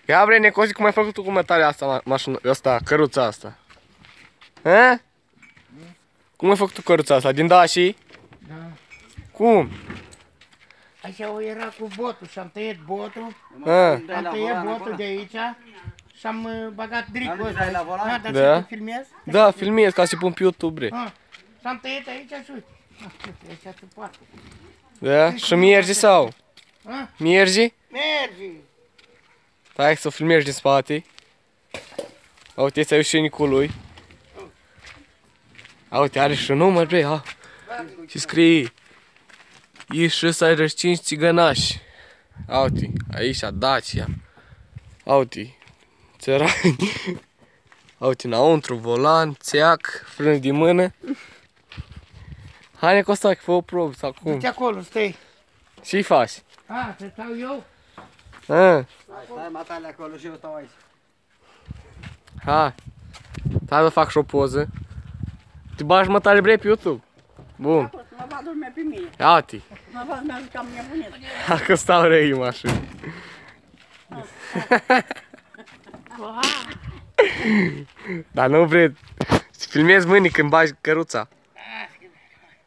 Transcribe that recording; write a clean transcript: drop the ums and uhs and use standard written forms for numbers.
Gabriel, Necozi, cum ai făcut tu cu metarea asta, mașina, asta, căruța asta? Ha? Cum ai făcut tu căruța asta? Din dașii? Da. Cum? Așa era cu botul și am tăiat botul. Ha? Am tăiat botul de aici și am băgat dricul ăsta. Da, dar Da? să filmez? Da, filmez ca să pun pe YouTube, bre. Și am tăiat aici și uite. Uite, așa se poate. Da? Și merge sau? Merge? Merge! Hai să o filmezi din spate. Uite, ăsta e ușenicul lui. Uite, are și un număr, bre, ha. Și scrie I665 țigănași. Uite, aici, Dacia. Uite, țărani. Uite, înăuntru, volan, țeac, frân de mână. Hai, Necostache, fă o probă, sau cum? Du-te acolo, stai. Ce-i faci? Să stau eu? Stai matale acolo și eu stau aici. Hai. Hai să fac și o poză. Te bagi mătare, bre, pe YouTube. Bun. Mă vadă lumea pe mine. Ia-te. Mă vadă lumea că am nebunit. Dacă stau răi în mașină. Dar nu, bre, să filmezi mâini când bagi căruța.